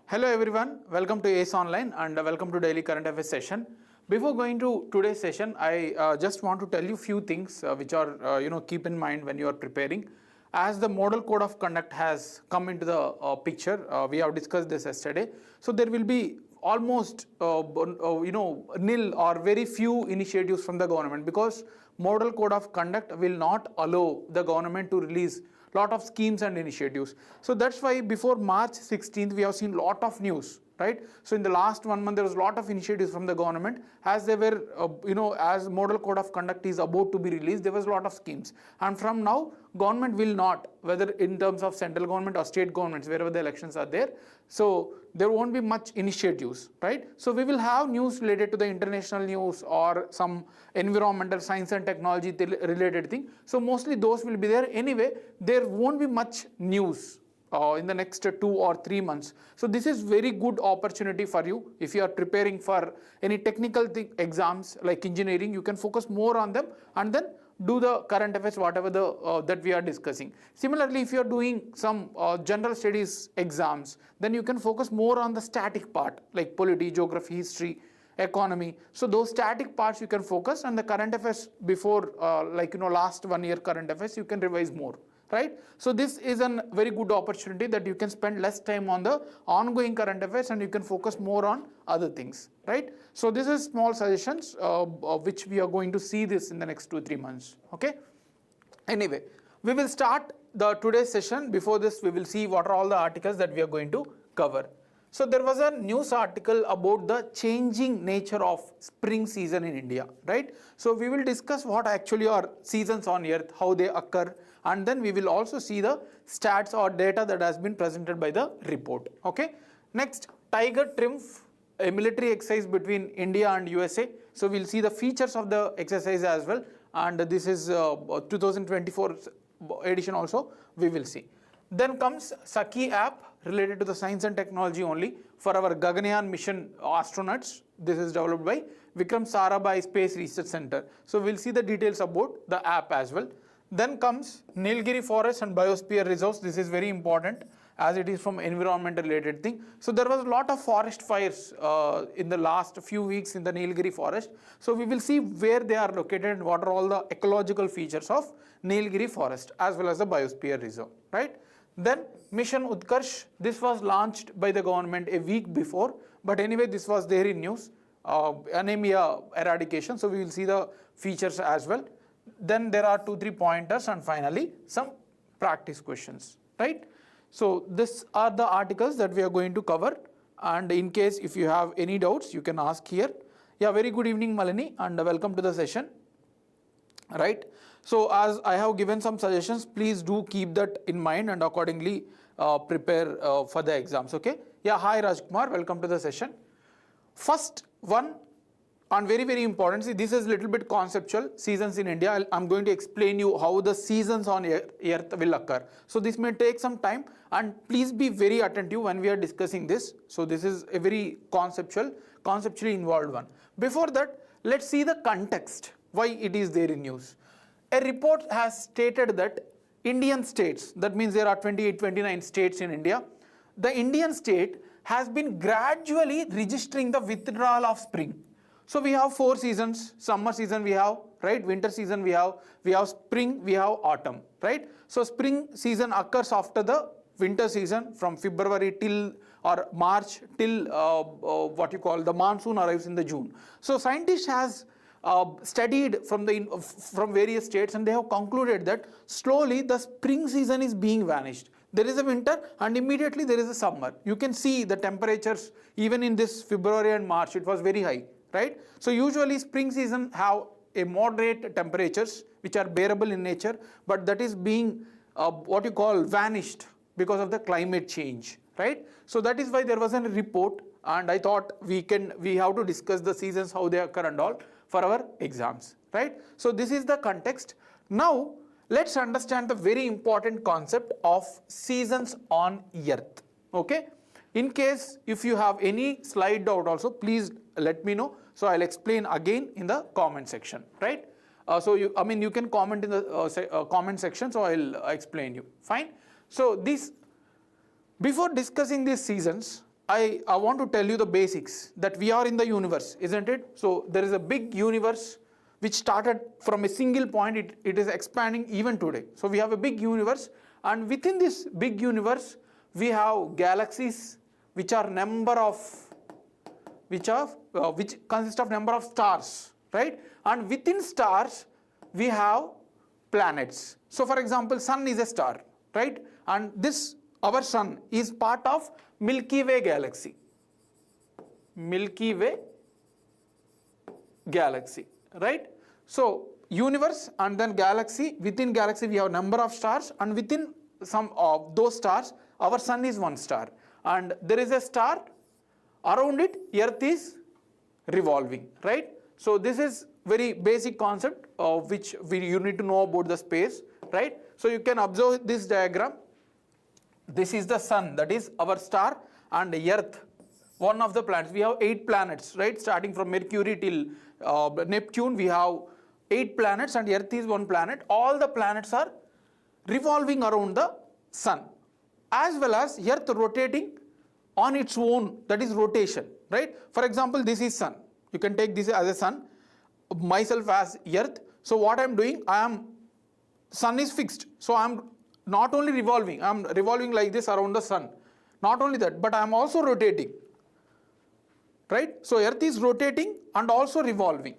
Hello everyone, welcome to ACE Online and welcome to Daily Current Affairs session. Before going to today's session, I just want to tell you few things which are keep in mind when you are preparing. As the model code of conduct has come into the picture, we have discussed this yesterday. So there will be almost nil or very few initiatives from the government, because model code of conduct will not allow the government to release lot of schemes and initiatives. So that's why before March 16th we have seen lot of news, right? So in the last 1 month there was a lot of initiatives from the government as they were as model code of conduct is about to be released. There was a lot of schemes, and from now government will not, whether in terms of central government or state governments, wherever the elections are there, so there won't be much initiatives, right? So we will have news related to the international news or some environmental, science and technology related thing. So mostly those will be there. Anyway, there won't be much news in the next 2 or 3 months. So this is very good opportunity for you. If you are preparing for any technical exams like engineering, you can focus more on them and then do the current affairs, whatever that we are discussing. Similarly, if you are doing some general studies exams, then you can focus more on the static part like polity, geography, history, economy. So those static parts you can focus, and the current affairs before last 1 year current affairs you can revise more, right? So this is a very good opportunity that you can spend less time on the ongoing current affairs and you can focus more on other things, right? So this is small suggestions which we are going to see this in the next 2-3 months. Okay, anyway, we will start the today's session. Before this, we will see what are all the articles that we are going to cover. So there was a news article about the changing nature of spring season in India, right? So we will discuss what actually are seasons on earth, how they occur, and then we will also see the stats or data that has been presented by the report. Okay, next, Tiger Triumph, a military exercise between India and USA. So we'll see the features of the exercise as well, and this is 2024 edition also we will see. Then comes Saki app related to the science and technology only for our Gaganyaan mission astronauts. This is developed by Vikram Sarabhai Space Research Center. So we'll see the details about the app as well. Then comes Nilgiri forest and biosphere resource. This is very important as it is from environmental related thing. So there was a lot of forest fires in the last few weeks in the Nilgiri forest. So we will see where they are located and what are all the ecological features of Nilgiri forest as well as the biosphere reserve, right? Then mission Utkarsh, this was launched by the government a week before, but anyway this was there in news, anemia eradication. So we will see the features as well. Then there are 2-3 pointers and finally some practice questions, right? So these are the articles that we are going to cover, and in case if you have any doubts you can ask here. Yeah, very good evening Malini, and welcome to the session. Right, so as I have given some suggestions, please do keep that in mind and accordingly prepare for the exams. Okay, yeah, hi Rajkumar, welcome to the session. First one, and very important, see this is little bit conceptual, seasons in India. I'm going to explain you how the seasons on earth will occur. So this may take some time, and please be very attentive when we are discussing this. So this is a very conceptually involved one. Before that, let's see the context, why it is there in news. A report has stated that Indian states, that means there are 28-29 states in India, the Indian state has been gradually registering the withdrawal of spring. So we have 4 seasons, summer season we have, right, winter season we have spring, we have autumn, right? So spring season occurs after the winter season from February till or March till the monsoon arrives in the June. So scientists has studied from various states, and they have concluded that slowly the spring season is being vanished. There is a winter and immediately there is a summer. You can see the temperatures even in this February and March, it was very high, right? So usually spring season have a moderate temperatures which are bearable in nature, but that is being vanished because of the climate change, right? So that is why there was a report, and I thought we have to discuss the seasons, how they occur and all for our exams, right? So this is the context. Now let's understand the very important concept of seasons on earth. Okay, in case if you have any slide doubt also, please let me know, so I'll explain again in the comment section, right? You can comment in the comment section, so I'll explain you. Fine. So before discussing these seasons, I want to tell you the basics that we are in the universe, isn't it? So there is a big universe which started from a single point, it is expanding even today. So we have a big universe, and within this big universe we have galaxies which are which consist of number of stars, right? And within stars we have planets. So for example, sun is a star, right? And this, our sun, is part of Milky Way galaxy. Milky Way galaxy, right? So universe and then galaxy, within galaxy we have number of stars, and within some of those stars our sun is one star, and there is a star around it, earth is revolving, right? So this is very basic concept of which you need to know about the space, right? So you can observe this diagram. This is the sun, that is our star, and earth, one of the planets. We have 8 planets, right? Starting from Mercury till Neptune, we have 8 planets, and earth is one planet. All the planets are revolving around the sun, as well as earth rotating on its own, that is rotation, right? For example, this is sun. You can take this as a sun, myself as earth. So what I am doing, sun is fixed. So I am not only revolving, I am revolving like this around the sun. Not only that, but I am also rotating, right? So earth is rotating and also revolving.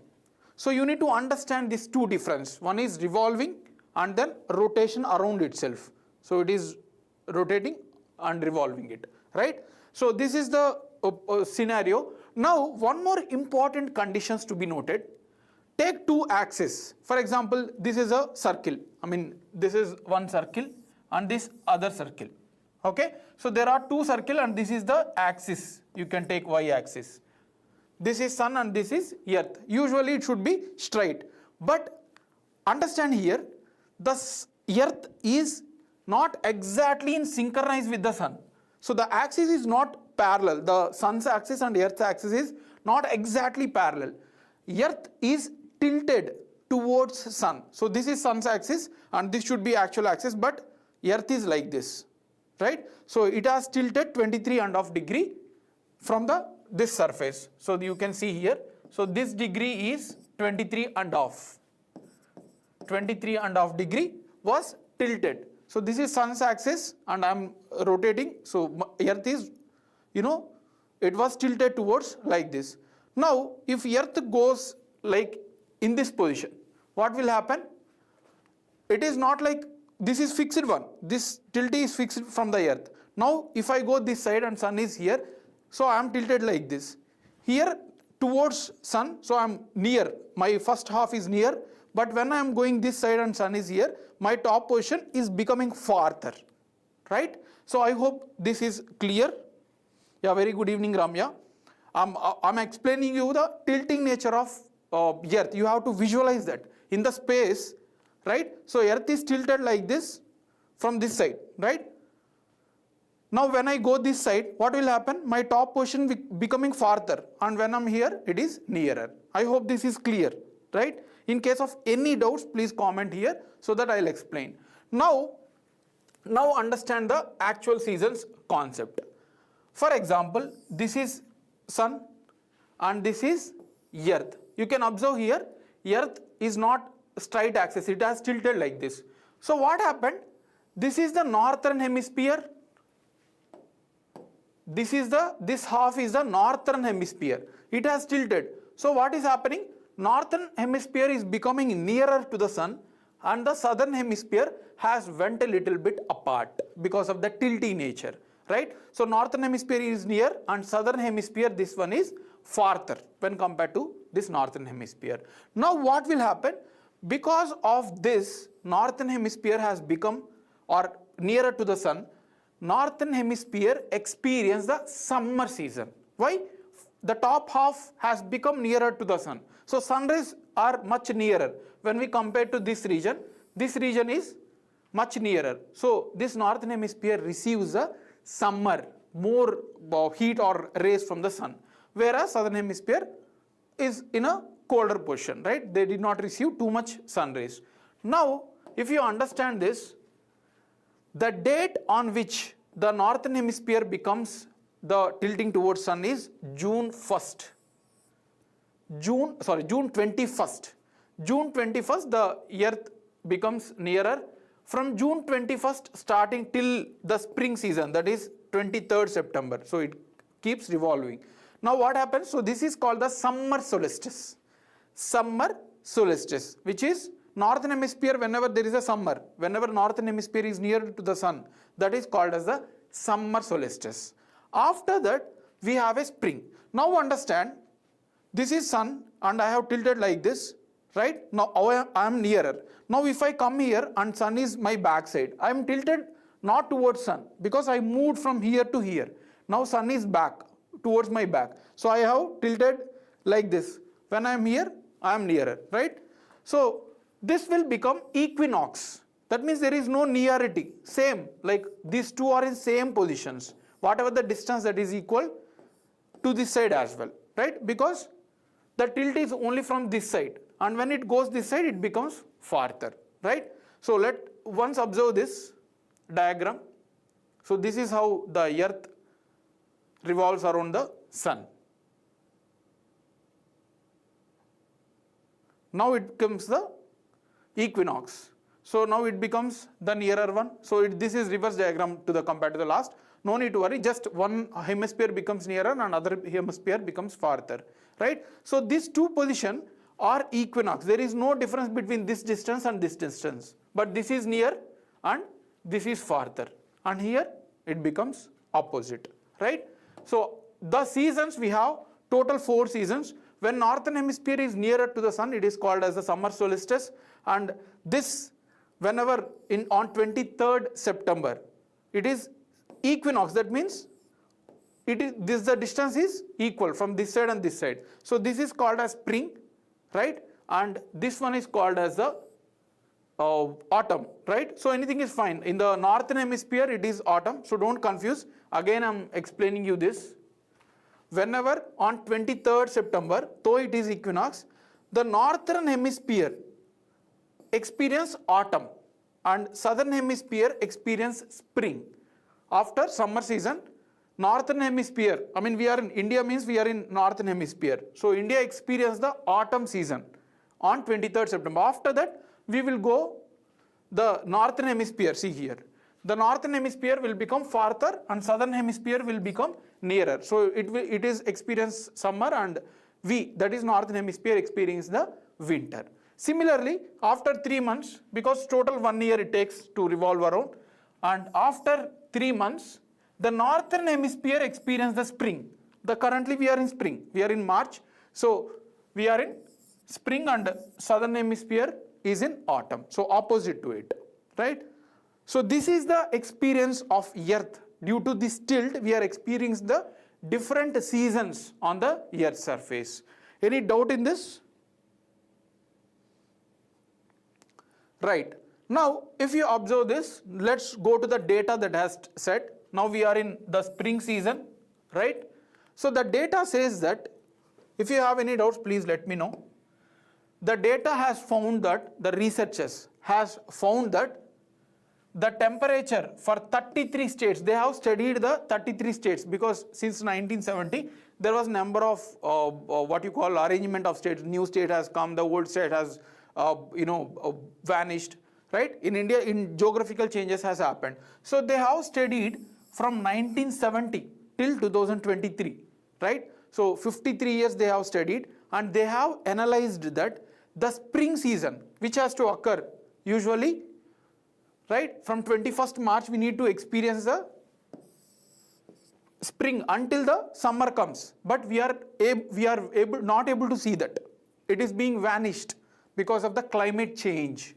So you need to understand these two differences. One is revolving and then rotation around itself. So it is rotating and revolving it, right? So this is the scenario. Now one more important conditions to be noted. Take 2 axes. For example, this is a circle. This is one circle and this other circle. Okay. So there are 2 circles and this is the axis. You can take y axis. This is sun and this is earth. Usually it should be straight. But understand here, the earth is not exactly in synchronized with the sun. So the axis is not parallel. The sun's axis and earth's axis is not exactly parallel. Earth is tilted towards sun. So this is sun's axis and this should be actual axis, but earth is like this, right? So it has tilted 23.5 degree from this surface. So you can see here. So this degree is 23.5. 23.5 degree was tilted. So this is sun's axis and I am rotating. So earth is, it was tilted towards like this. Now if earth goes like in this position, what will happen? It is not like this is fixed one. This tilt is fixed from the earth. Now if I go this side and sun is here, so I am tilted like this. Here towards sun, so I am near. My first half is near. But when I am going this side and sun is here, my top position is becoming farther, right? So I hope this is clear. Yeah, very good evening, Ramya. I'm explaining you the tilting nature of earth. You have to visualize that in the space, right? So earth is tilted like this from this side, right? Now when I go this side, what will happen? My top position becoming farther, and when I'm here, it is nearer. I hope this is clear, right? In case of any doubts, please comment here so that I'll explain. Now understand the actual seasons concept. For example, this is sun and this is earth. You can observe here, earth is not straight axis, it has tilted like this. So what happened? This is the northern hemisphere. This half is the northern hemisphere. It has tilted. So what is happening? Northern hemisphere is becoming nearer to the sun and the southern hemisphere has went a little bit apart because of the tilty nature, right? So northern hemisphere is near and southern hemisphere, this one is farther when compared to this northern hemisphere. Now what will happen? Because of this, northern hemisphere has become or nearer to the sun, northern hemisphere experience the summer season. Why? The top half has become nearer to the sun. So sun rays are much nearer. When we compare to this region is much nearer. So this northern hemisphere receives a summer, more heat or rays from the sun. Whereas southern hemisphere is in a colder position, right? They did not receive too much sun rays. Now, if you understand this, the date on which the northern hemisphere becomes the tilting towards sun is June 1st. June 21st. June 21st, the earth becomes nearer. From June 21st starting till the spring season, that is 23rd September. So it keeps revolving. Now what happens? So this is called the summer solstice. Summer solstice, which is northern hemisphere whenever there is a summer, whenever northern hemisphere is near to the sun, that is called as the summer solstice. After that, we have a spring. Now understand, this is sun and I have tilted like this, right? Now I am nearer. Now if I come here and sun is my back side, I am tilted not towards sun because I moved from here to here. Now sun is back towards my back. So I have tilted like this. When I am here, I am nearer, right? So this will become equinox. That means there is no nearity. Same, like these two are in same positions. Whatever the distance, that is equal to this side as well, right? Because the tilt is only from this side. And when it goes this side, it becomes farther, right? So let once observe this diagram. So this is how the earth revolves around the sun. Now it comes the equinox. So now it becomes the nearer one. So this is reverse diagram to the compared to the last. No need to worry, just one hemisphere becomes nearer and other hemisphere becomes farther, right? So these two positions are equinox. There is no difference between this distance and this distance. But this is near and this is farther. And here it becomes opposite, right? So the seasons, we have total 4 seasons. When northern hemisphere is nearer to the sun, it is called as the summer solstice. And this, whenever on 23rd September, it is equinox. That means the distance is equal from this side and this side. So this is called as spring, right? And this one is called as the autumn, right? So anything is fine. In the northern hemisphere, it is autumn. So don't confuse. Again, I'm explaining you this. Whenever on 23rd September, though it is equinox, the northern hemisphere experience autumn and southern hemisphere experience spring. After summer season, northern hemisphere, I mean we are in India, means we are in northern hemisphere. So India experienced the autumn season on 23rd September. After that, we will go the northern hemisphere, see here. The northern hemisphere will become farther and southern hemisphere will become nearer. So it is experience summer and we, that is northern hemisphere, experience the winter. Similarly, after 3 months, because total 1 year it takes to revolve around, and after 3 months, the northern hemisphere experience the spring. Currently we are in spring, we are in March. So we are in spring and southern hemisphere is in autumn. So opposite to it, right? So this is the experience of earth. Due to this tilt, we are experiencing the different seasons on the earth surface. Any doubt in this? Right. Now, if you observe this, let's go to the data that has set. Now we are in the spring season, right? So the data says that, if you have any doubts, please let me know. The data has found that, the researchers has found that the temperature for 33 states, they have studied the 33 states because since 1970, there was number of what you call arrangement of states. New state has come, the old state has vanished, right? In India, in geographical changes has happened. So they have studied from 1970 till 2023, right? So 53 years they have studied and they have analyzed that the spring season, which has to occur usually, right, from 21st March, we need to experience the spring until the summer comes. But we are not able to see that. It is being vanished because of the climate change.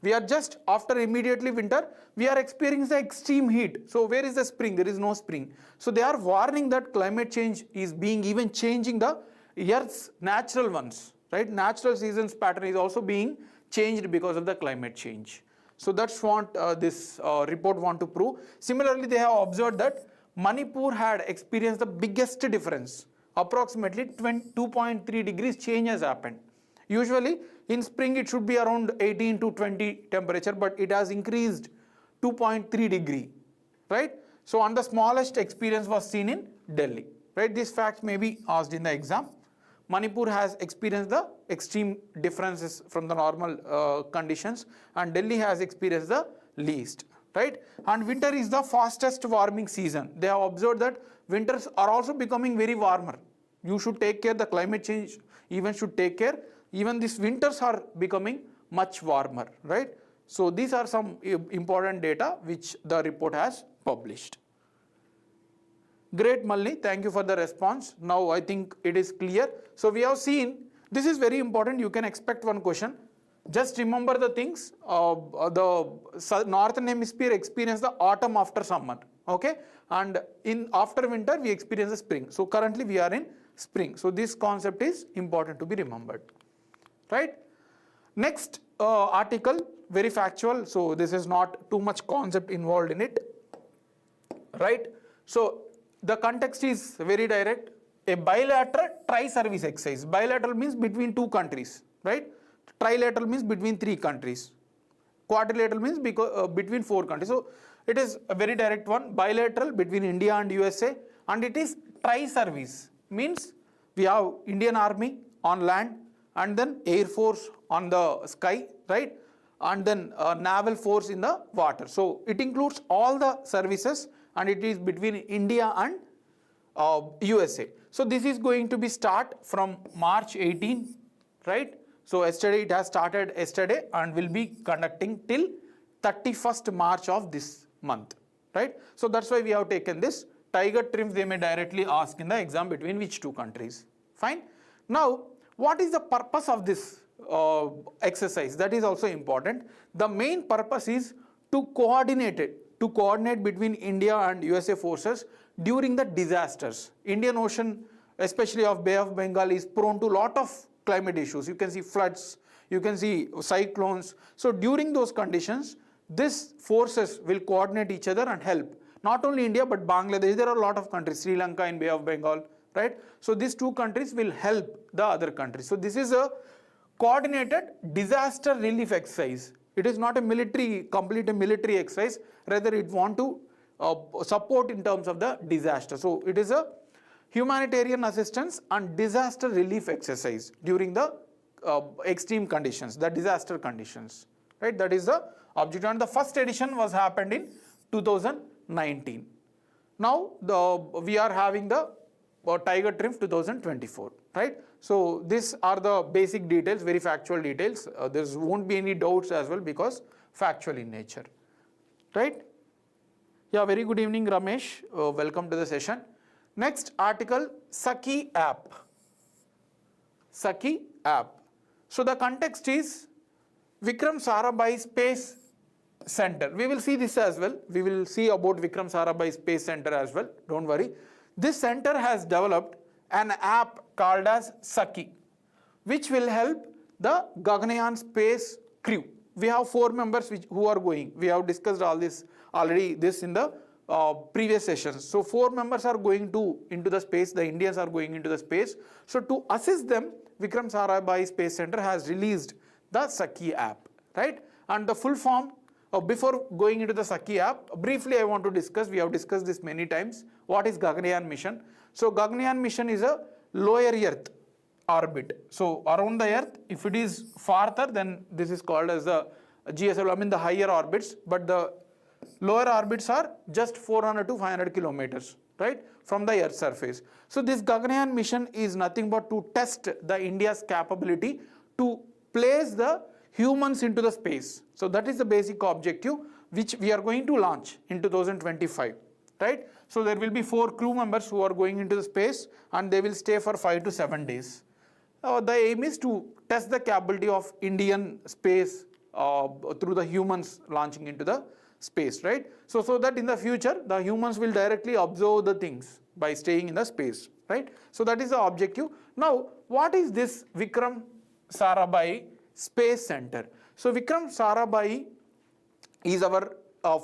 We are just after immediately winter, we are experiencing the extreme heat. So where is the spring? There is no spring. So they are warning that climate change is being even changing the Earth's natural ones, right? Natural seasons pattern is also being changed because of the climate change. So that's what this report want to prove. Similarly, they have observed that Manipur had experienced the biggest difference. Approximately 2.3 degrees change has happened. Usually in spring it should be around 18 to 20 temperature, but it has increased 2.3 degree, right? So on the smallest experience was seen in Delhi, right? These facts may be asked in the exam. Manipur has experienced the extreme differences from the normal conditions, and Delhi has experienced the least, right? And winter is the fastest warming season. They have observed that winters are also becoming very warmer. You should take care, the climate change even should take care. Even these winters are becoming much warmer, right? So these are some important data which the report has published. Great, Malini, thank you for the response. Now I think it is clear. So we have seen, this is very important, you can expect one question. Just remember the things, the northern hemisphere experience the autumn after summer, okay? And after winter we experience the spring. So currently we are in spring. So this concept is important to be remembered, right? Next article, very factual, so this is not too much concept involved in it, right? So the context is very direct. A bilateral tri-service exercise. Bilateral means between two countries, right? Trilateral means between three countries. Quadrilateral means between four countries. So it is a very direct one. Bilateral between India and USA, and it is tri-service. Means we have Indian Army on land, and then Air Force on the sky, right? And then naval force in the water. So it includes all the services, and it is between India and USA. So this is going to be start from March 18, right? So yesterday it has started yesterday and will be conducting till 31st March of this month, right? So that's why we have taken this. Tiger trims, they may directly ask in the exam between which two countries. Fine. Now, what is the purpose of this exercise? That is also important. The main purpose is to coordinate between India and USA forces during the disasters. Indian Ocean, especially of Bay of Bengal, is prone to a lot of climate issues. You can see floods, you can see cyclones. So during those conditions, these forces will coordinate each other and help. Not only India, but Bangladesh, there are a lot of countries, Sri Lanka in Bay of Bengal, right? So these two countries will help the other countries. So this is a coordinated disaster relief exercise. It is not a complete military exercise, rather it want to support in terms of the disaster. So it is a humanitarian assistance and disaster relief exercise during the extreme conditions, the disaster conditions, right? That is the objective, and the first edition was happened in 2019. Now we are having the Tiger Triumph 2024, right? So these are the basic details, very factual details. There won't be any doubts as well because factual in nature, right? Yeah, very good evening, Ramesh. Welcome to the session. Next article, Saki app. Saki app. So the context is Vikram Sarabhai Space Center. We will see this as well. We will see about Vikram Sarabhai Space Center as well. Don't worry. This center has developed an app called as Saki, which will help the Gaganyaan space crew. We have 4 members who are going. We have discussed all this already in the previous sessions. So 4 members are going into the space. The Indians are going into the space. So to assist them, Vikram Sarabhai Space Center has released the Saki app, right? And the full form, before going into the Saki app, briefly I want to discuss, we have discussed this many times, what is Gaganyaan mission. So Gaganyaan mission is a lower Earth orbit. So around the Earth, if it is farther, then this is called as the GSL, I mean the higher orbits, but the lower orbits are just 400 to 500 kilometers, right, from the Earth's surface. So this Gaganyaan mission is nothing but to test the India's capability to place the humans into the space. So that is the basic objective which we are going to launch in 2025, right? So there will be 4 crew members who are going into the space and they will stay for 5 to 7 days. The aim is to test the capability of Indian space through the humans launching into the space, right? So that in the future, the humans will directly observe the things by staying in the space, right? So that is the objective. Now, what is this Vikram Sarabhai Space Center? So Vikram Sarabhai is our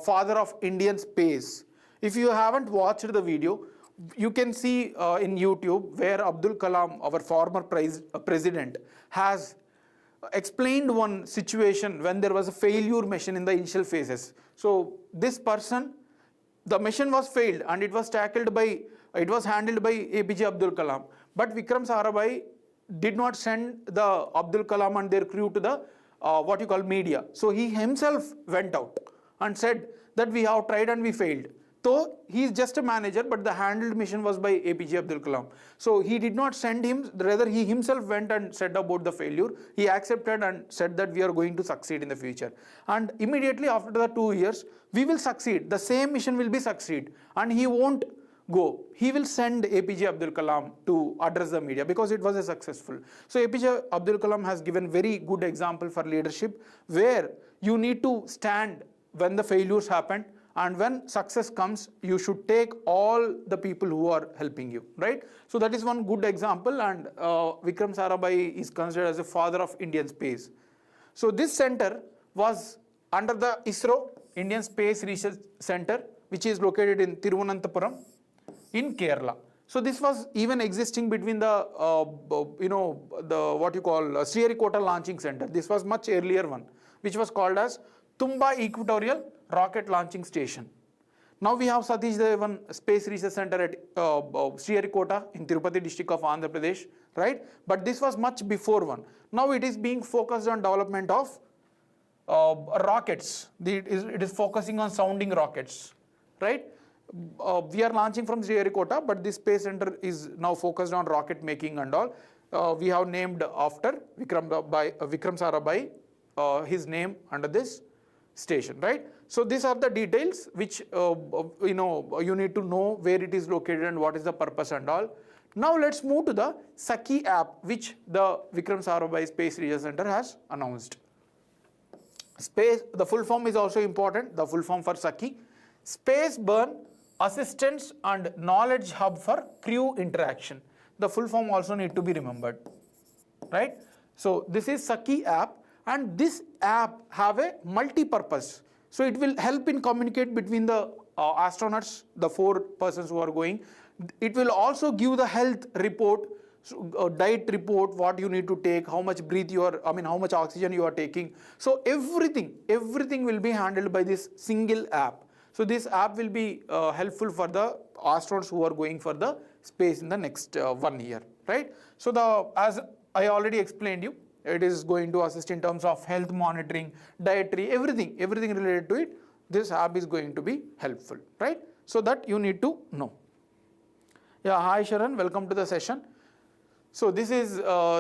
father of Indian space. If you haven't watched the video, you can see in YouTube where Abdul Kalam, our former president, has explained one situation when there was a failure mission in the initial phases. So this person, the mission was failed and it was tackled by It was handled by APJ Abdul Kalam. But Vikram Sarabhai did not send the Abdul Kalam and their crew to the what you call media. So he himself went out and said that we have tried and we failed. So he is just a manager, but the handled mission was by APJ Abdul Kalam. So he did not send him, rather he himself went and said about the failure. He accepted and said that we are going to succeed in the future. And immediately after the 2 years, we will succeed. The same mission will be succeed. And he won't go. He will send APJ Abdul Kalam to address the media because it was a successful. So APJ Abdul Kalam has given very good example for leadership where you need to stand when the failures happen. And when success comes, you should take all the people who are helping you, right? So that is one good example, and Vikram Sarabhai is considered as the father of Indian space. So this center was under the ISRO, Indian Space Research Center, which is located in Thiruvananthapuram in Kerala. So this was even existing between the, the what you call Sriharikota Launching Center. This was much earlier one, which was called as Tumba Equatorial Rocket Launching Station. Now we have Satish Dhawan Space Research Center at Sriharikota in Tirupati district of Andhra Pradesh, right? But this was much before one. Now it is being focused on development of rockets. It is focusing on sounding rockets, right? We are launching from Sriharikota, but this space center is now focused on rocket making and all. We have named after Vikram Sarabhai his name under this station, right? So these are the details which you need to know where it is located and what is the purpose and all. Now let's move to the Saki app which the Vikram Sarabhai Space Research Center has announced. The full form is also important, the full form for Saki. Space Burn Assistance and Knowledge Hub for Crew Interaction. The full form also need to be remembered, right? So this is Saki app, and this app have a multi-purpose. So it will help in communicate between the astronauts, the 4 persons who are going. It will also give the health report, diet report, what you need to take, how much how much oxygen you are taking. So everything will be handled by this single app. So this app will be helpful for the astronauts who are going for the space in the next 1 year, right? So as I already explained you, it is going to assist in terms of health monitoring, dietary, everything related to it. This app is going to be helpful, right? So that you need to know. Yeah, hi Sharan, welcome to the session. So this is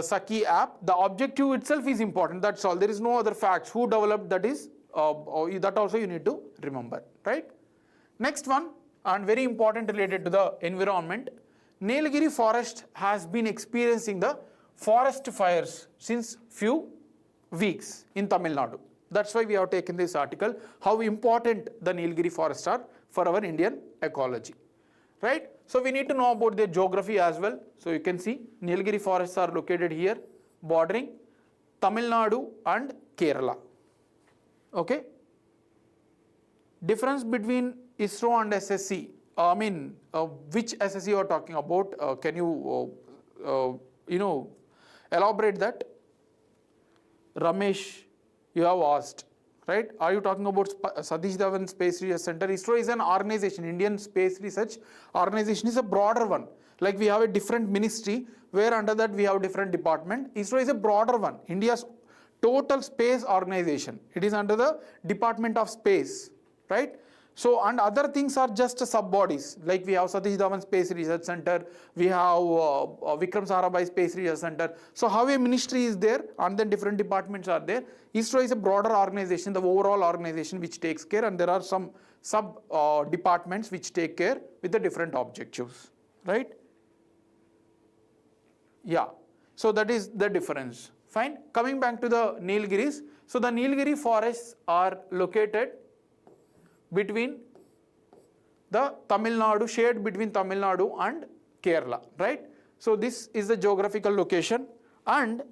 Saki app. The objective itself is important. That's all. There is no other facts. Who developed that is that also you need to remember, right? Next one, and very important related to the environment. Nilgiri forest has been experiencing the forest fires since few weeks in Tamil Nadu. That's why we have taken this article, how important the Nilgiri forests are for our Indian ecology, right? So we need to know about their geography as well. So you can see Nilgiri forests are located here, bordering Tamil Nadu and Kerala. Okay. Difference between ISRO and SSC. Which SSC you are talking about? Can you elaborate that? Ramesh, you have asked, right? Are you talking about Satish Dhawan Space Research Center? ISRO is an organization, Indian Space Research Organization is a broader one. Like we have a different ministry where under that we have different department. ISRO is a broader one, India's total space organization. It is under the Department of Space, right? So, and other things are just sub-bodies, like we have Satish Dhawan Space Research Center, we have Vikram Sarabhai Space Research Center. So how a ministry is there and then different departments are there. ISRO is a broader organization, the overall organization which takes care, and there are some sub-departments which take care with the different objectives, right? Yeah, so that is the difference. Fine. Coming back to the Nilgiris. So the Nilgiri forests are located between the Tamil Nadu, shared between Tamil Nadu and Kerala, right? So this is the geographical location, and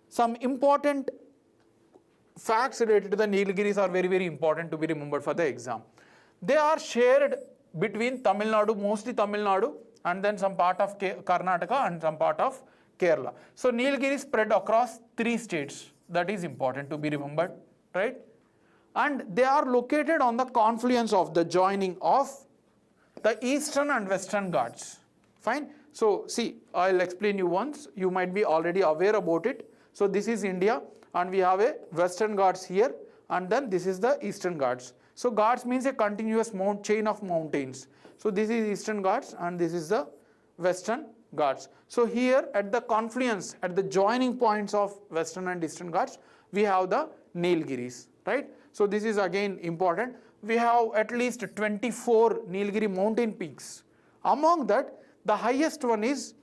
some important facts related to the Nilgiris are very important to be remembered for the exam. They are shared between Tamil Nadu, mostly Tamil Nadu, and then some part of Karnataka and some part of Kerala. So Nilgiri spread across 3 states. That is important to be remembered, right? And they are located on the confluence of the joining of the eastern and western Ghats. Fine. So see, I'll explain you once. You might be already aware about it. So this is India, and we have a Western Ghats here, and then this is the Eastern Ghats. So Ghats means a continuous chain of mountains. So this is Eastern Ghats, and this is the Western Ghats. So here at the confluence, at the joining points of Western and Eastern Ghats, we have the Nilgiris, right? So this is again important. We have at least 24 Nilgiri mountain peaks. Among that, the highest one is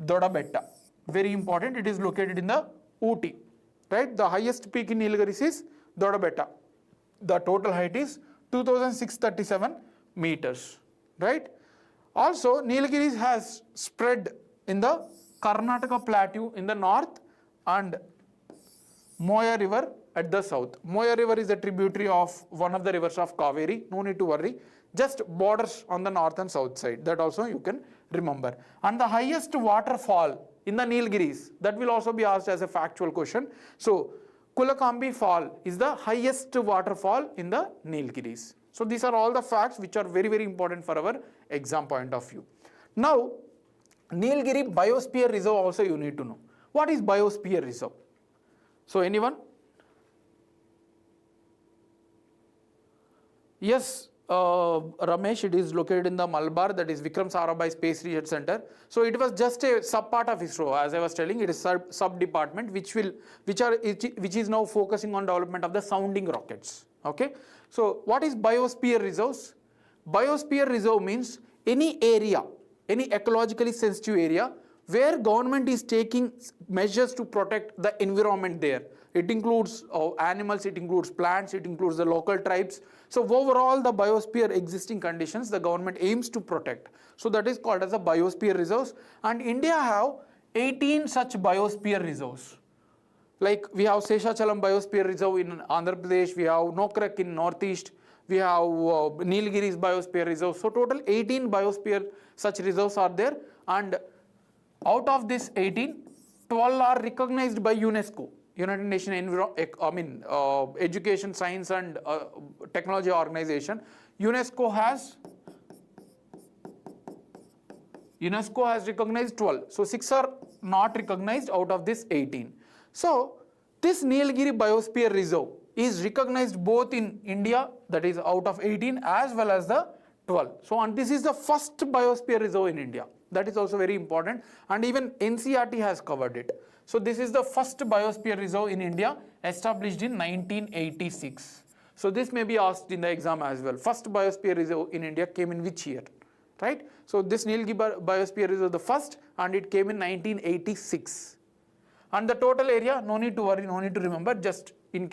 Dodabetta. Very important. It is located in the Ooty, right? The highest peak in Nilgiris is Dodabetta. The total height is 2,637 meters, right? Also, Nilgiris has spread in the Karnataka plateau in the north and Moya river at the south. Moya river is a tributary of one of the rivers of Kaveri. No need to worry. Just borders on the north and south side. That also you can remember. And the highest waterfall in the Nilgiris, that will also be asked as a factual question. So, Kulakambi Fall is the highest waterfall in the Nilgiris. So, these are all the facts which are very, very important for our exam point of view. Now, Nilgiri Biosphere Reserve also you need to know. What is Biosphere Reserve? So, anyone? Yes, Ramesh, it is located in the Malabar, that is Vikram Sarabhai Space Research Center. So it was just a sub part of ISRO, as I was telling. It is sub department which is now focusing on development of the sounding rockets. Okay. So what is biosphere reserves? Biosphere reserve means any area, any ecologically sensitive area where government is taking measures to protect the environment there. It includes animals, it includes plants, it includes the local tribes. So overall the biosphere existing conditions the government aims to protect. So that is called as the biosphere reserves, and India have 18 such biosphere reserves. Like we have Seshachalam Biosphere Reserve in Andhra Pradesh, we have Nokrak in Northeast, we have Nilgiris Biosphere Reserve. So total 18 biosphere such reserves are there, and out of this 18, 12 are recognized by UNESCO. United Nations Education, Science and Technology Organization. UNESCO has recognized 12. So 6 are not recognized out of this 18. So this Nilgiri Biosphere Reserve is recognized both in India, that is out of 18, as well as the 12. So and this is the first biosphere reserve in India. That is also very important, and even NCERT has covered it. So this is the first biosphere reserve in India, established in 1986. So this may be asked in the exam as well. First biosphere reserve in India came in which year, right? So this Nilgiri Biosphere Reserve the first, and it came in 1986. And the total area, no need to worry, no need to remember, just in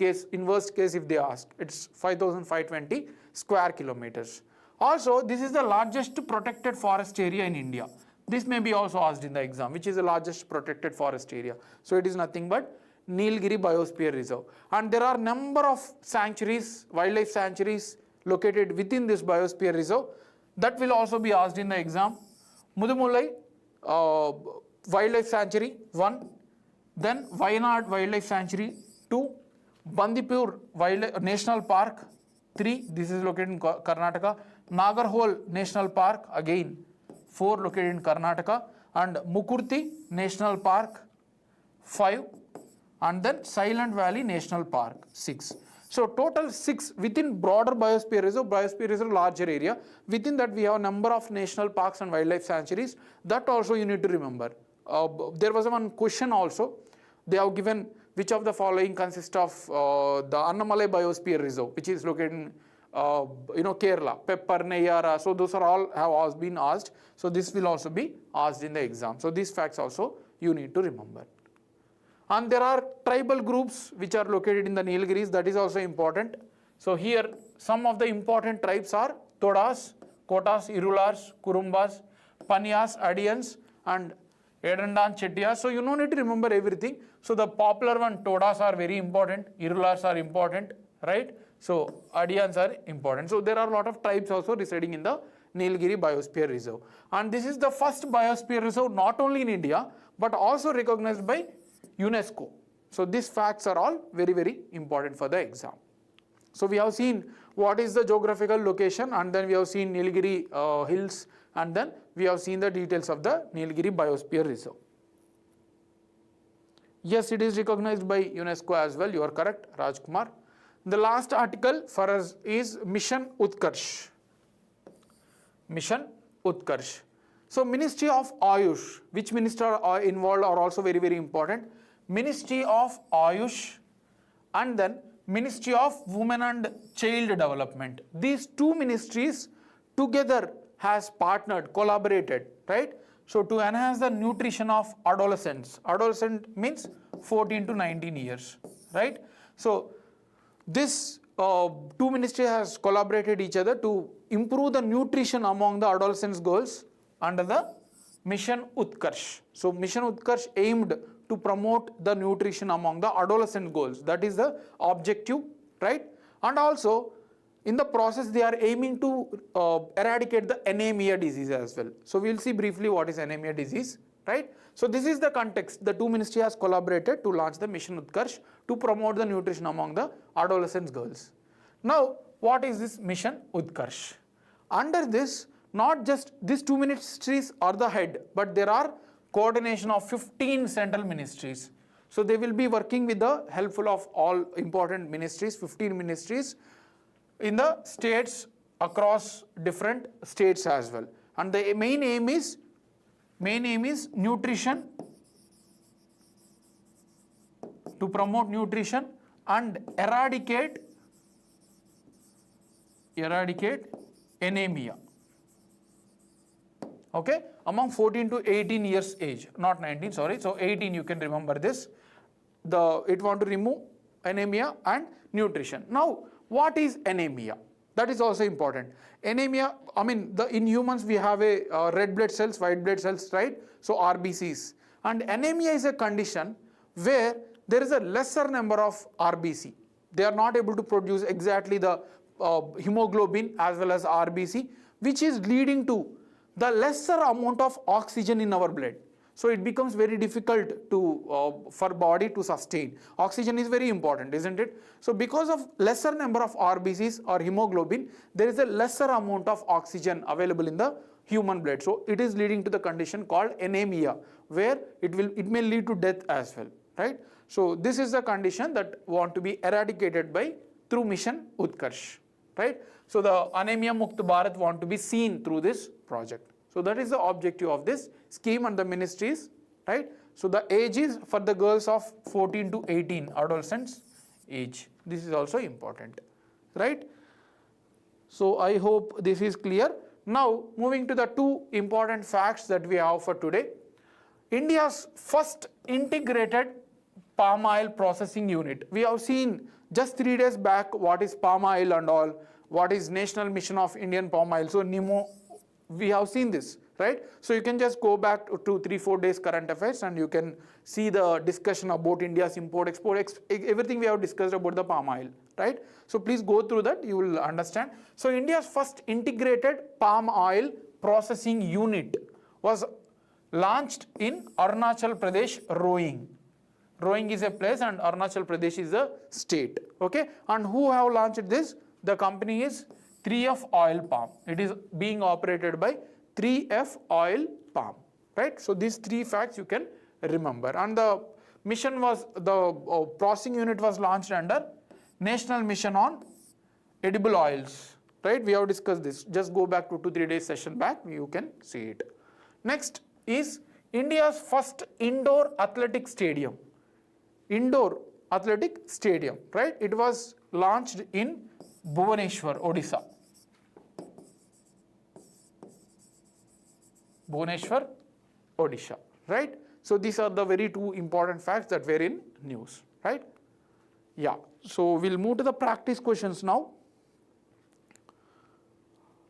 worst case if they ask, it's 5,520 square kilometers. Also, this is the largest protected forest area in India. This may be also asked in the exam, which is the largest protected forest area. So it is nothing but Nilgiri Biosphere Reserve. And there are number of sanctuaries, wildlife sanctuaries located within this Biosphere Reserve. That will also be asked in the exam. Mudumulai Wildlife Sanctuary 1, then Wayanad Wildlife Sanctuary 2, Bandipur National Park 3, this is located in Karnataka, Nagarhole National Park again 4, located in Karnataka, and Mukurti National Park 5, and then Silent Valley National Park 6. So total 6 within broader biosphere reserve larger area. Within that we have a number of national parks and wildlife sanctuaries. That also you need to remember. There was one question also. They have given which of the following consists of the Annamalai Biosphere Reserve, which is located in Kerala, Pepper, Neyara. So those are all have been asked. So this will also be asked in the exam. So these facts also you need to remember. And there are tribal groups which are located in the Nilgiris. That is also important. So here some of the important tribes are Todas, Kotas, Irulars, Kurumbas, Panias, Adians, and Edandan, Chettias. So you don't need to remember everything. So the popular one, Todas are very important, Irulars are important, right? So Adians are important. So there are a lot of tribes also residing in the Nilgiri Biosphere Reserve. And this is the first biosphere reserve not only in India, but also recognized by UNESCO. So these facts are all very, very important for the exam. So we have seen what is the geographical location, and then we have seen Nilgiri hills, And then we have seen the details of the Nilgiri Biosphere Reserve. Yes, it is recognized by UNESCO as well. You are correct, Rajkumar. The last article for us is Mission Utkarsh. Mission Utkarsh. So Ministry of Ayush, which minister are involved are also very, very important. Ministry of Ayush and then Ministry of Women and Child Development. These two ministries together has partnered, collaborated, right? So to enhance the nutrition of adolescents. Adolescent means 14 to 19 years, right? So this two ministry has collaborated each other to improve the nutrition among the adolescents girls under the Mission Utkarsh. So Mission Utkarsh aimed to promote the nutrition among the adolescent girls. That is the objective, right? And also in the process they are aiming to eradicate the anemia disease as well. So we will see briefly what is anemia disease, right? So this is the context. The two ministry has collaborated to launch the Mission Utkarsh to promote the nutrition among the adolescent girls. Now what is this Mission Utkarsh? Under this, not just these two ministries are the head, but there are coordination of 15 central ministries. So they will be working with the helpful of all important ministries, 15 ministries in the states across different states as well. And the main aim is nutrition, to promote nutrition and eradicate anemia. Okay, among 14 to 18 years age, not 19, sorry, so 18 you can remember this. It want to remove anemia and nutrition. Now, what is anemia? That is also important. Anemia, I mean, in humans we have a red blood cells, white blood cells, right? So RBCs. And anemia is a condition where there is a lesser number of RBC. They are not able to produce exactly the hemoglobin as well as RBC, which is leading to the lesser amount of oxygen in our blood. So it becomes very difficult to for body to sustain. Oxygen is very important, isn't it? So because of lesser number of RBCs or hemoglobin, there is a lesser amount of oxygen available in the human blood. So it is leading to the condition called anemia, where it may lead to death as well, right? So this is the condition that want to be eradicated through Mission Utkarsh, right? So the Anemia Mukt Bharat want to be seen through this project. So that is the objective of this scheme and the ministries, right? So the age is for the girls of 14 to 18 adolescents age. This is also important, right? So I hope this is clear. Now moving to the two important facts that we have for today. India's first integrated palm oil processing unit. We have seen just 3 days back what is palm oil and all, what is National Mission of Indian Palm Oil. So NIMO, we have seen this, right? So you can just go back to 3-4 days current affairs and you can see the discussion about India's import, export, everything we have discussed about the palm oil, right? So please go through that, you will understand. So India's first integrated palm oil processing unit was launched in Arunachal Pradesh, Roing. Roing is a place and Arunachal Pradesh is a state, okay? And who have launched this? The company is 3F Oil Palm. It is being operated by 3F Oil Palm, right? So these three facts you can remember. And the mission was, the processing unit was launched under National Mission on Edible Oils, right? We have discussed this. Just go back to 2-3 days session back, you can see it. Next is India's first indoor athletic stadium. Indoor athletic stadium, right? It was launched in Bhubaneswar, Odisha. Bhubaneswar, Odisha, right? So these are the very two important facts that were in news, right? Yeah, so we'll move to the practice questions now.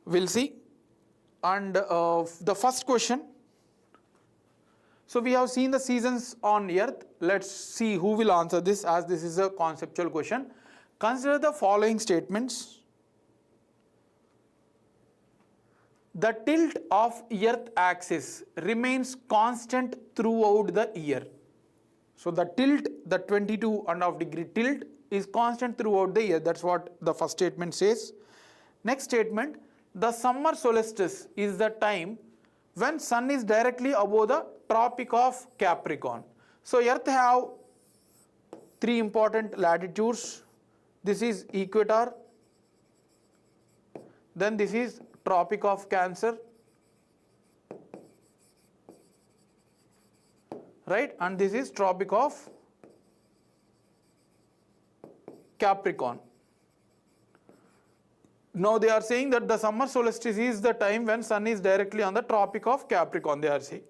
We'll see. And the first question. So we have seen the seasons on earth. Let's see who will answer this, as this is a conceptual question. Consider the following statements. The tilt of earth axis remains constant throughout the year. So the tilt, the 22.5 degree tilt is constant throughout the year. That's what the first statement says. Next statement, The summer solstice is the time when sun is directly above the Tropic of Capricorn. So Earth have three important latitudes. This is equator, then this is Tropic of Cancer, right, and this is Tropic of Capricorn. Now they are saying that the summer solstice is the time when sun is directly on the Tropic of Capricorn, they are saying.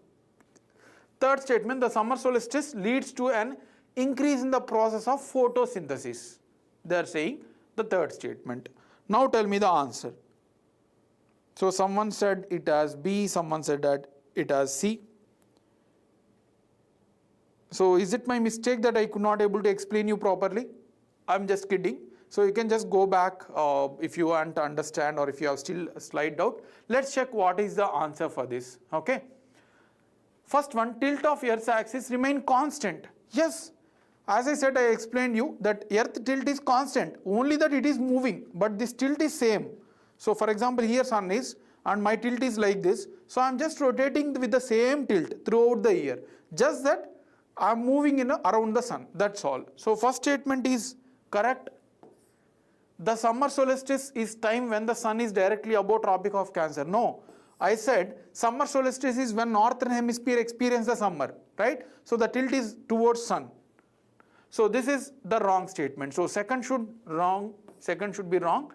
Third statement, the summer solstice leads to an increase in the process of photosynthesis. They are saying the third statement. Now tell me the answer. So someone said it as B, someone said that it as C. So is it my mistake that I could not able to explain you properly? I'm just kidding. So you can just go back if you want to understand, or if you have still a slight doubt. Let's check what is the answer for this. Okay. First one, tilt of Earth's axis remain constant. Yes, as I said, I explained you that Earth tilt is constant, only that it is moving, but this tilt is same. So for example, here sun is and my tilt is like this. So I'm just rotating with the same tilt throughout the year. Just that I'm moving around the sun. That's all. So first statement is correct. The summer solstice is time when the sun is directly above Tropic of Cancer. No, I said summer solstice is when northern hemisphere experience the summer, right? So the tilt is towards sun. So this is the wrong statement. So second should be wrong.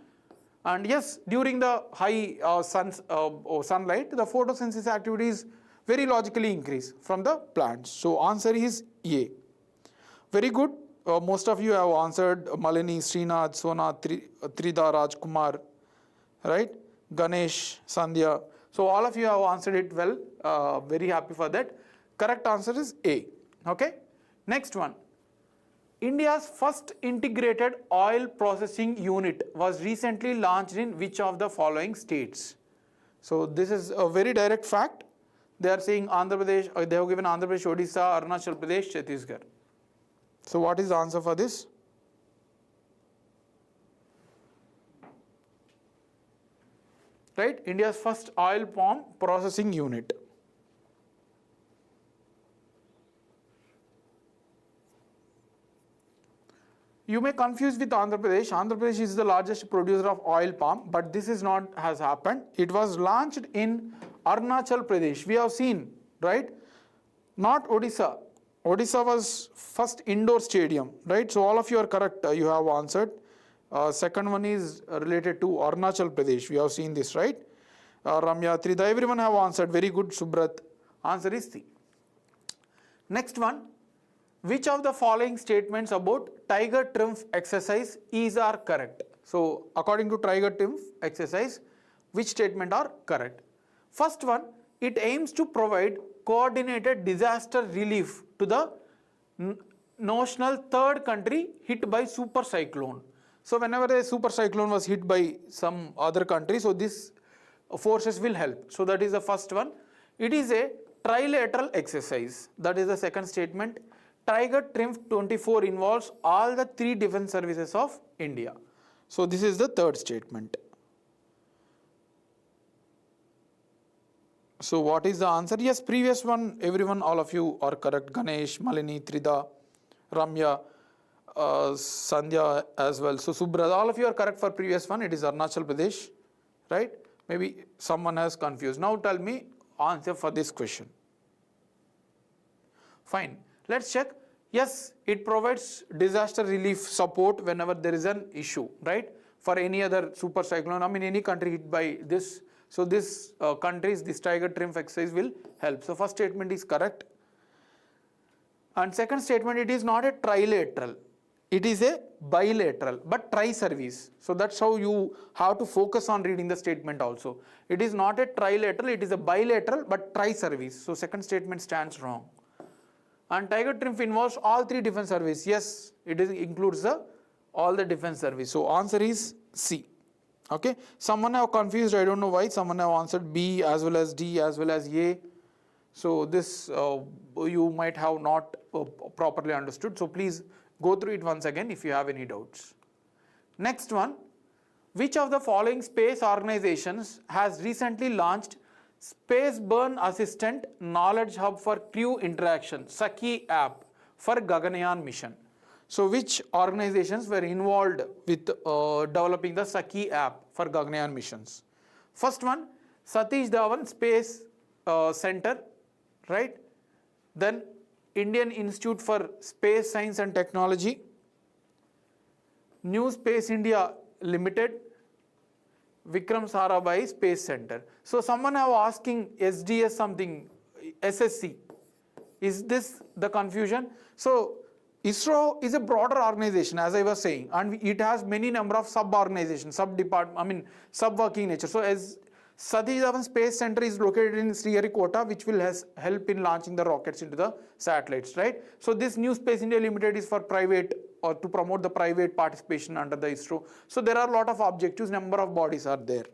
And yes, during the high sunlight, the photosynthesis activity is very logically increase from the plants. So answer is A. Very good. Most of you have answered Malini, Srinath, Sona, Trida, Rajkumar, right? Ganesh, Sandhya. So all of you have answered it well. Very happy for that. Correct answer is A. Okay. Next one. India's first integrated oil processing unit was recently launched in which of the following states? So this is a very direct fact. They are saying Andhra Pradesh, they have given Andhra Pradesh, Odisha, Arunachal Pradesh, Chhattisgarh. So what is the answer for this? Right, India's first oil palm processing unit. You may confuse with Andhra Pradesh. Andhra Pradesh is the largest producer of oil palm, but this is not has happened. It was launched in Arunachal Pradesh. We have seen, right? Not Odisha. Odisha was first indoor stadium, right? So all of you are correct. You have answered. Second one is related to Arunachal Pradesh. We have seen this, right? Ramya, Trida, everyone have answered. Very good, Subrat. Answer is C. Next one. Which of the following statements about Tiger Triumph exercise are correct? So according to Tiger Triumph exercise, which statement are correct? First one, it aims to provide coordinated disaster relief to the notional third country hit by super cyclone. So whenever a super cyclone was hit by some other country, so these forces will help. So that is the first one. It is a trilateral exercise. That is the second statement. Tiger Triumph 24 involves all the three defense services of India. So this is the third statement. So what is the answer? Yes, previous one, everyone, all of you are correct. Ganesh, Malini, Trida, Ramya, Sandhya as well. So Subrat, all of you are correct for previous one. It is Arunachal Pradesh, right? Maybe someone has confused. Now tell me answer for this question. Fine. Let's check. Yes, it provides disaster relief support whenever there is an issue, right? For any other super cyclone, I mean any country hit by this. So this countries, this Tiger Triumph exercise will help. So first statement is correct. And second statement, it is not a trilateral. It is a bilateral, but tri-service. So that's how you have to focus on reading the statement also. It is not a trilateral, it is a bilateral, but tri-service. So second statement stands wrong. And Tiger Triumph involves all three defense service. Yes, it includes all the defense service. So answer is C. Okay. Someone have confused. I don't know why. Someone have answered B as well as D as well as A. So this you might have not properly understood. So please go through it once again if you have any doubts. Next one. which of the following space organizations has recently launched Spaceborne Assistant Knowledge Hub for Crew Interaction, Saki app, for Gaganyaan mission? So which organizations were involved with developing the Saki app for Gaganyaan missions? First one, Satish Dhawan Space Center, right? Then Indian Institute for Space Science and Technology, New Space India Limited, Vikram Sarabhai Space Center. So someone have asking SDS something, SSC. Is this the confusion? So ISRO is a broader organization, as I was saying, and it has many number of sub-organizations, sub-working nature. So as Satish Dhawan Space Center is located in Sriharikota, which will help in launching the rockets into the satellites, right? So this New Space India Limited is for private, or to promote the private participation under the ISRO. So there are a lot of objectives, number of bodies are there.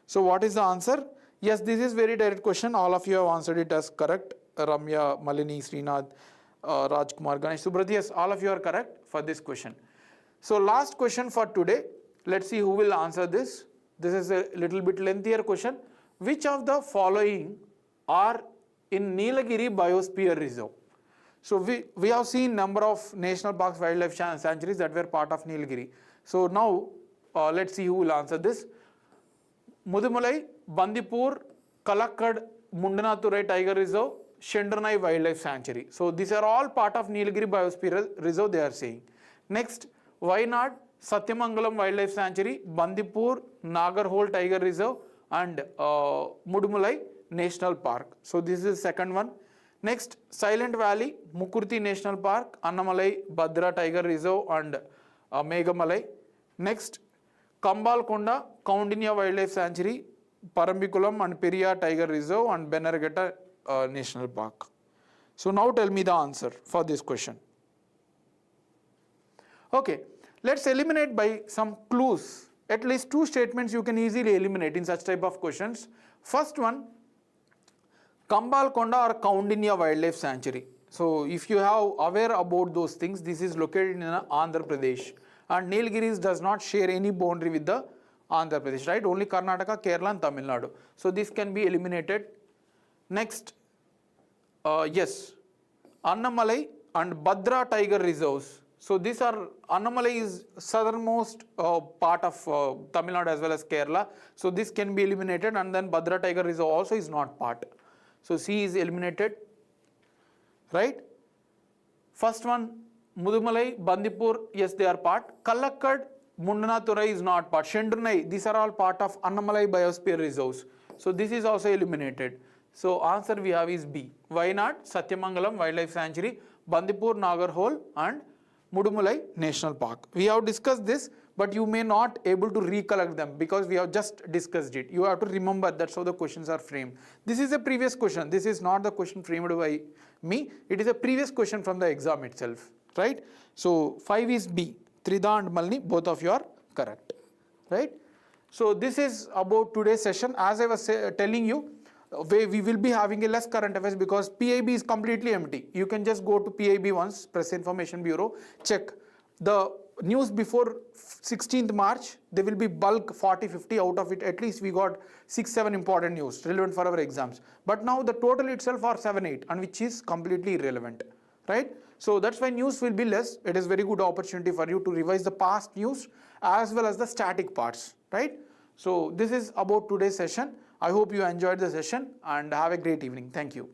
So what is the answer? Yes, this is very direct question. All of you have answered it as correct. Ramya, Malini, Srinath, Rajkumar, Ganesh, Subrat, yes, all of you are correct for this question. So last question for today. Let's see who will answer this. This is a little bit lengthier question. Which of the following are in Nilgiri biosphere reserve? So we have seen number of national parks, wildlife sanctuaries that were part of Nilgiri. So now let's see who will answer this. Mudumalai, Bandipur, Kalakkad, Mundanaturai Tiger Reserve, Shendranai Wildlife Sanctuary. So these are all part of Nilgiri Biosphere Reserve, they are saying. Next, Wayanad, Satyamangalam Wildlife Sanctuary, Bandipur, Nagarhole Tiger Reserve, and Mudumalai National Park. So this is the second one. Next, Silent Valley, Mukurti National Park, Annamalai, Bhadra Tiger Reserve, and Megamalai. Next, Kambalkonda, Kaundinya Wildlife Sanctuary, Parambikulam and Periyar Tiger Reserve, and Benargetta National Park. So now tell me the answer for this question. Okay, let's eliminate by some clues. At least two statements you can easily eliminate in such type of questions. First one, Kambalkonda or Kaundinya Wildlife Sanctuary. So if you have aware about those things, this is located in Andhra Pradesh, and Nilgiris does not share any boundary with the Andhra Pradesh, right? Only Karnataka, Kerala and Tamil Nadu. So this can be eliminated. Next, yes, Annamalai and Bhadra Tiger Reserves. So these are, Annamalai is southernmost part of Tamil Nadu as well as Kerala. So this can be eliminated, and then Bhadra Tiger Reserve also is not part. So C is eliminated, right? First one, Mudumalai, Bandipur, yes, they are part. Kalakkad, Mundanaturai is not part. Shendranai, these are all part of Annamalai Biosphere Reserves. So this is also eliminated. So answer we have is B. Wayanad, Satyamangalam Wildlife Sanctuary, Bandipur, Nagarhole, and Mudumalai National Park. We have discussed this, but you may not able to recollect them because we have just discussed it. You have to remember that's how the questions are framed. This is a previous question. This is not the question framed by me. It is a previous question from the exam itself, right? So 5 is B. Trida and Malini, both of you are correct, right? So this is about today's session. As I was telling you, we will be having a less current affairs because PIB is completely empty. You can just go to PIB once, Press Information Bureau, check the news before 16th March. There will be bulk 40-50 out of it. At least we got 6-7 important news relevant for our exams. But now the total itself are 7-8, and which is completely irrelevant, right? So that's why news will be less. It is very good opportunity for you to revise the past news as well as the static parts, right? So this is about today's session. I hope you enjoyed the session and have a great evening. Thank you.